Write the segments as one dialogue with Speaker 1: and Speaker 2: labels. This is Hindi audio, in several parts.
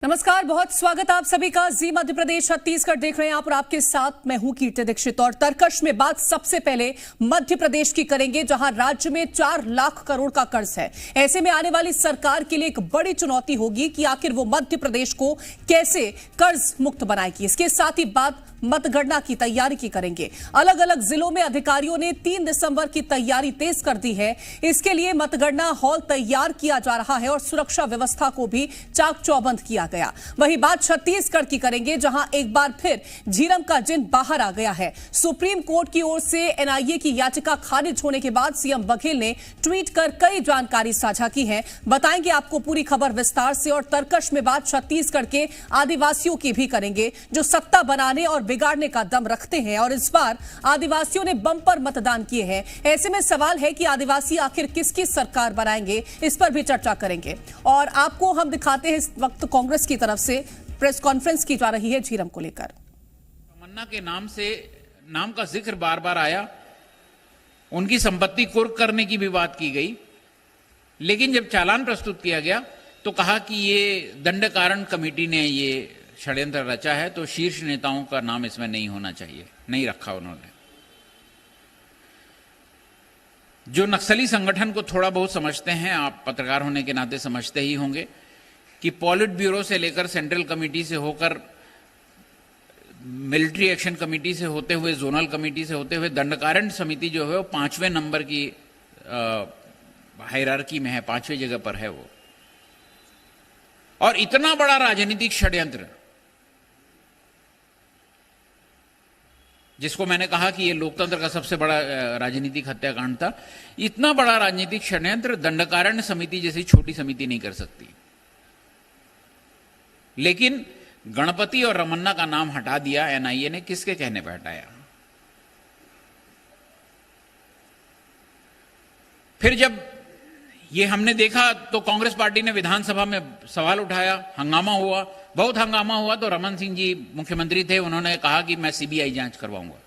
Speaker 1: नमस्कार, बहुत स्वागत आप सभी का। जी मध्य प्रदेश छत्तीसगढ़ देख रहे हैं आप और आपके साथ मैं हूं कीर्ति दीक्षित। और तरकश में बात सबसे पहले मध्य प्रदेश की करेंगे, जहां राज्य में 4 लाख करोड़ का कर्ज है। ऐसे में आने वाली सरकार के लिए एक बड़ी चुनौती होगी कि आखिर वो मध्य प्रदेश को कैसे कर्ज मुक्त बनाएगी। इसके साथ ही बात मतगणना की तैयारी की करेंगे। अलग अलग जिलों में अधिकारियों ने 3 दिसंबर की तैयारी तेज कर दी है। इसके लिए मतगणना हॉल तैयार किया जा रहा है और सुरक्षा व्यवस्था को भी चाक चौबंद किया गया। वही बात छत्तीसगढ़ की करेंगे, जहां एक बार फिर झीरम का जिन बाहर आ गया है। सुप्रीम कोर्ट की ओर से एनआईए की याचिका खारिज होने के बाद सीएम बघेल ने ट्वीट कर कई जानकारी साझा की है। बताएंगे आपको पूरी खबर विस्तार से। और तरकश में बात छत्तीसगढ़ के आदिवासियों की भी करेंगे, जो सत्ता बनाने और बिगाड़ने का दम रखते हैं। और इस बार आदिवासियों ने बम्पर मतदान किए हैं। ऐसे में सवाल है कि आदिवासी आखिर किसकी सरकार बनाएंगे, इस पर भी चर्चा करेंगे। और आपको हम दिखाते हैं इस वक्त कांग्रेस की तरफ से प्रेस कॉन्फ्रेंस की जा रही है झीरम को लेकर।
Speaker 2: तमन्ना के नाम का जिक्र बार बार आया। उनकी संपत्ति कुर्क करने की भी बात की गई, लेकिन जब चालान प्रस्तुत किया गया तो कहा कि ये दंडकारण कमेटी ने ये षड्यंत्र रचा है, तो शीर्ष नेताओं का नाम इसमें नहीं होना चाहिए। नहीं रखा उन्होंने। जो नक्सली संगठन को थोड़ा बहुत समझते हैं, आप पत्रकार होने के नाते समझते ही होंगे कि पॉलिट ब्यूरो से लेकर सेंट्रल कमेटी से होकर मिलिट्री एक्शन कमेटी से होते हुए जोनल कमेटी से होते हुए दंडकारण समिति जो है वो 5वें नंबर की हायरार्की में है, 5वें जगह पर है वो। और इतना बड़ा राजनीतिक षड्यंत्र, जिसको मैंने कहा कि ये लोकतंत्र का सबसे बड़ा राजनीतिक हत्याकांड था, इतना बड़ा राजनीतिक षड्यंत्र दंडकारण समिति जैसी छोटी समिति नहीं कर सकती। लेकिन गणपति और रमन्ना का नाम हटा दिया एनआईए ने। किसके कहने पर हटाया? फिर जब ये हमने देखा तो कांग्रेस पार्टी ने विधानसभा में सवाल उठाया, हंगामा हुआ, बहुत हंगामा हुआ। तो रमन सिंह जी मुख्यमंत्री थे, उन्होंने कहा कि मैं सीबीआई जांच करवाऊंगा।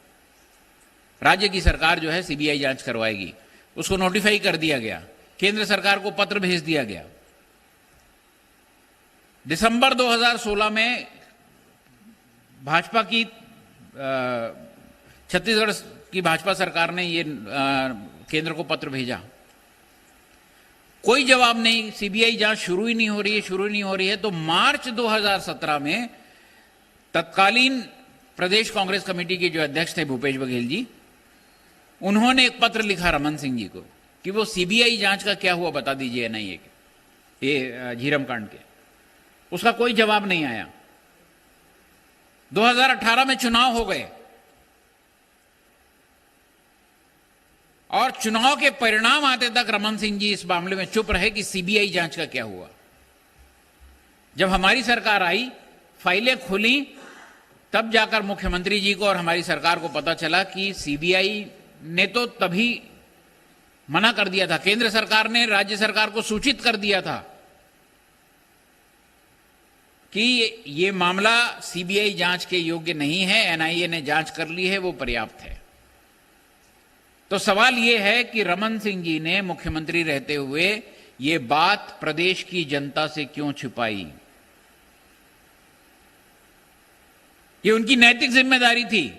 Speaker 2: राज्य की सरकार जो है सीबीआई जांच करवाएगी। उसको नोटिफाई कर दिया गया, केंद्र सरकार को पत्र भेज दिया गया। दिसंबर 2016 में भाजपा की छत्तीसगढ़ की भाजपा सरकार ने ये केंद्र को पत्र भेजा। कोई जवाब नहीं, सीबीआई जांच शुरू ही नहीं हो रही है। तो मार्च 2017 में तत्कालीन प्रदेश कांग्रेस कमेटी के जो अध्यक्ष थे भूपेश बघेल जी, उन्होंने एक पत्र लिखा रमन सिंह जी को कि वो सीबीआई जांच का क्या हुआ बता दीजिए एनआईए के, ये झीरम कांड के। उसका कोई जवाब नहीं आया। 2018 में चुनाव हो गए और चुनाव के परिणाम आते तक रमन सिंह जी इस मामले में चुप रहे कि सीबीआई जांच का क्या हुआ। जब हमारी सरकार आई, फाइलें खुली, तब जाकर मुख्यमंत्री जी को और हमारी सरकार को पता चला कि सीबीआई ने तो तभी मना कर दिया था, केंद्र सरकार ने राज्य सरकार को सूचित कर दिया था कि ये मामला सीबीआई जांच के योग्य नहीं है, एनआईए ने जांच कर ली है, वो पर्याप्त है। तो सवाल ये है कि रमन सिंह जी ने मुख्यमंत्री रहते हुए ये बात प्रदेश की जनता से क्यों छिपाई? ये उनकी नैतिक जिम्मेदारी थी।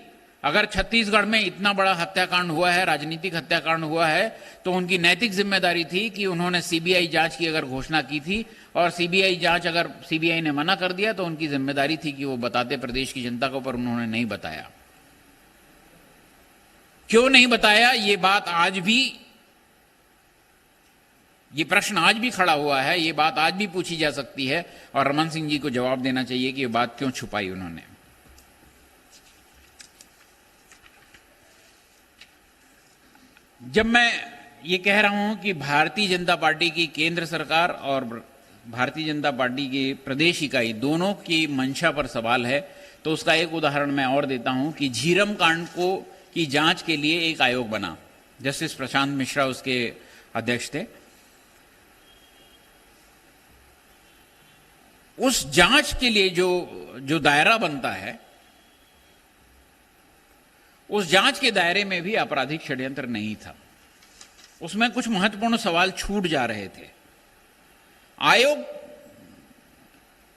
Speaker 2: अगर छत्तीसगढ़ में इतना बड़ा हत्याकांड हुआ है, राजनीतिक हत्याकांड हुआ है, तो उनकी नैतिक जिम्मेदारी थी कि उन्होंने सीबीआई जांच की अगर घोषणा की थी और सीबीआई जांच अगर सीबीआई ने मना कर दिया तो उनकी जिम्मेदारी थी कि वो बताते प्रदेश की जनता को, पर उन्होंने नहीं बताया। क्यों नहीं बताया? ये बात आज भी, ये प्रश्न आज भी खड़ा हुआ है, ये बात आज भी पूछी जा सकती है और रमन सिंह जी को जवाब देना चाहिए कि ये बात क्यों छुपाई उन्होंने। जब मैं ये कह रहा हूं कि भारतीय जनता पार्टी की केंद्र सरकार और भारतीय जनता पार्टी की प्रदेश इकाई दोनों की मंशा पर सवाल है, तो उसका एक उदाहरण मैं और देता हूं कि झीरम कांड को की जांच के लिए एक आयोग बना। जस्टिस प्रशांत मिश्रा उसके अध्यक्ष थे। उस जांच के लिए जो दायरा बनता है, उस जांच के दायरे में भी आपराधिक षड्यंत्र नहीं था। उसमें कुछ महत्वपूर्ण सवाल छूट जा रहे थे। आयोग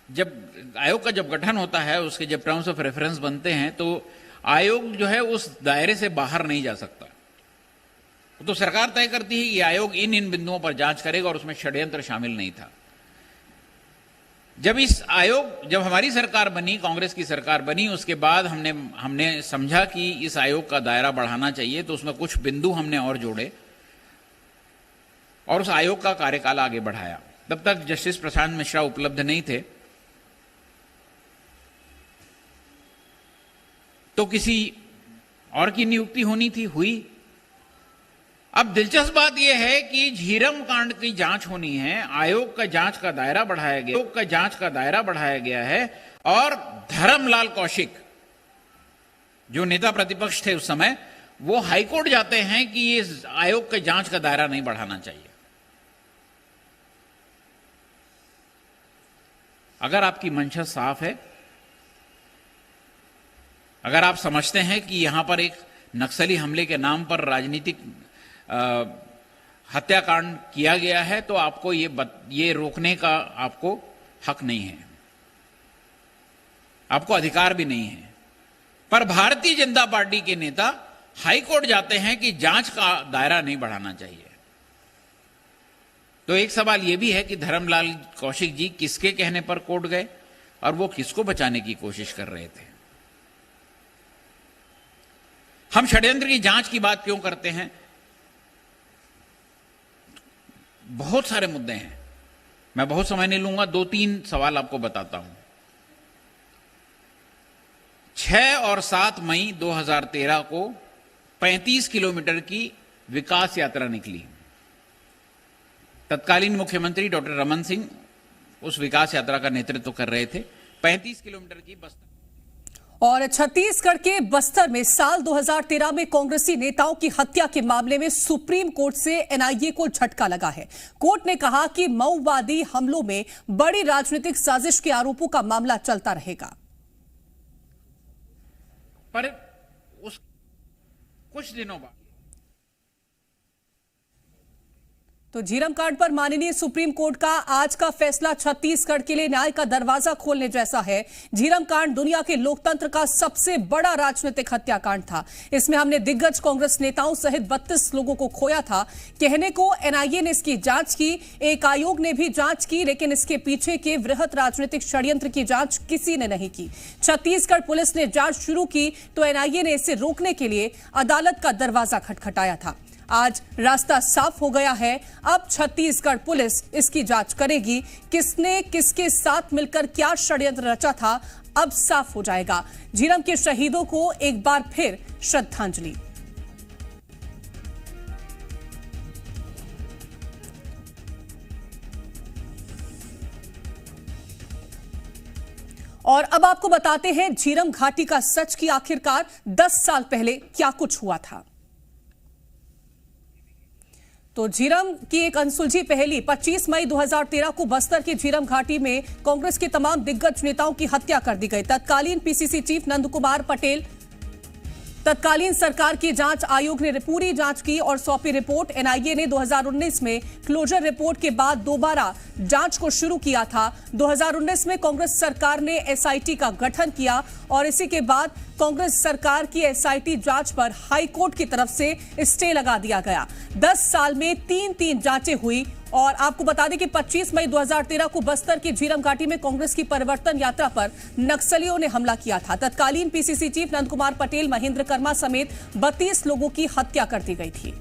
Speaker 2: जब आयोग का जब गठन होता है, उसके जब टर्म्स ऑफ रेफरेंस बनते हैं, तो आयोग जो है उस दायरे से बाहर नहीं जा सकता। तो सरकार तय करती है कि आयोग इन बिंदुओं पर जांच करेगा, और उसमें षड्यंत्र शामिल नहीं था। जब हमारी सरकार बनी, कांग्रेस की सरकार बनी, उसके बाद हमने समझा कि इस आयोग का दायरा बढ़ाना चाहिए, तो उसमें कुछ बिंदु हमने और जोड़े और उस आयोग का कार्यकाल आगे बढ़ाया। तब तक जस्टिस प्रशांत मिश्रा उपलब्ध नहीं थे, तो किसी और की नियुक्ति होनी थी, हुई। अब दिलचस्प बात यह है कि झीरम कांड की जांच होनी है, आयोग का जांच का दायरा बढ़ाया गया है, और धर्मलाल कौशिक जो नेता प्रतिपक्ष थे उस समय, वो हाईकोर्ट जाते हैं कि ये आयोग के जांच का दायरा नहीं बढ़ाना चाहिए। अगर आपकी मंशा साफ है, अगर आप समझते हैं कि यहां पर एक नक्सली हमले के नाम पर राजनीतिक हत्याकांड किया गया है, तो आपको ये रोकने का आपको हक नहीं है, आपको अधिकार भी नहीं है। पर भारतीय जनता पार्टी के नेता हाईकोर्ट जाते हैं कि जांच का दायरा नहीं बढ़ाना चाहिए। तो एक सवाल यह भी है कि धर्मलाल कौशिक जी किसके कहने पर कोर्ट गए और वो किसको बचाने की कोशिश कर रहे थे। हम षड्यंत्र की जांच की बात क्यों करते हैं? बहुत सारे मुद्दे हैं, मैं बहुत समय नहीं लूंगा, 2-3 सवाल आपको बताता हूं। 6 और 7 मई 2013 को 35 किलोमीटर की विकास यात्रा निकली। तत्कालीन मुख्यमंत्री डॉक्टर रमन सिंह उस विकास यात्रा का नेतृत्व कर रहे थे। 35 किलोमीटर की बस्तर
Speaker 1: और छत्तीसगढ़ के बस्तर में साल 2013 में कांग्रेसी नेताओं की हत्या के मामले में सुप्रीम कोर्ट से एनआईए को झटका लगा है। कोर्ट ने कहा कि माओवादी हमलों में बड़ी राजनीतिक साजिश के आरोपों का मामला चलता रहेगा।
Speaker 2: पर कुछ दिनों बाद
Speaker 1: तो झीरम कांड पर माननीय सुप्रीम कोर्ट का आज का फैसला छत्तीसगढ़ के लिए न्याय का दरवाजा खोलने जैसा है। झीरम कांड दुनिया के लोकतंत्र का सबसे बड़ा राजनीतिक हत्याकांड था। इसमें हमने दिग्गज कांग्रेस नेताओं सहित 32 लोगों को खोया था। कहने को एनआईए ने इसकी जांच की, एक आयोग ने भी जांच की, लेकिन इसके पीछे के वृहत राजनीतिक षड्यंत्र की जांच किसी ने नहीं की। छत्तीसगढ़ पुलिस ने जांच शुरू की तो एनआईए ने इसे रोकने के लिए अदालत का दरवाजा खटखटाया था। आज रास्ता साफ हो गया है। अब छत्तीसगढ़ पुलिस इसकी जांच करेगी। किसने किसके साथ मिलकर क्या षड्यंत्र रचा था, अब साफ हो जाएगा। झीरम के शहीदों को एक बार फिर श्रद्धांजलि। और अब आपको बताते हैं झीरम घाटी का सच की आखिरकार 10 साल पहले क्या कुछ हुआ था। तो झीरम की एक अनसुलझी पहेली। 25 मई 2013 को बस्तर की झीरम घाटी में कांग्रेस के तमाम दिग्गज नेताओं की हत्या कर दी गई। तत्कालीन पीसीसी चीफ नंदकुमार पटेल, तत्कालीन सरकार की जांच आयोग ने पूरी जांच की और सौंपी रिपोर्ट। एनआईए ने 2019 में क्लोजर रिपोर्ट के बाद दोबारा जांच को शुरू किया था। 2019 में कांग्रेस सरकार ने एसआईटी का गठन किया और इसी के बाद कांग्रेस सरकार की एसआईटी जांच पर हाईकोर्ट की तरफ से स्टे लगा दिया गया। 10 साल में 3 जांचें हुई। और आपको बता दें कि 25 मई 2013 को बस्तर की झीरम घाटी में कांग्रेस की परिवर्तन यात्रा पर नक्सलियों ने हमला किया था। तत्कालीन पीसीसी चीफ नंदकुमार पटेल, महेंद्र कर्मा समेत 32 लोगों की हत्या कर दी गई थी।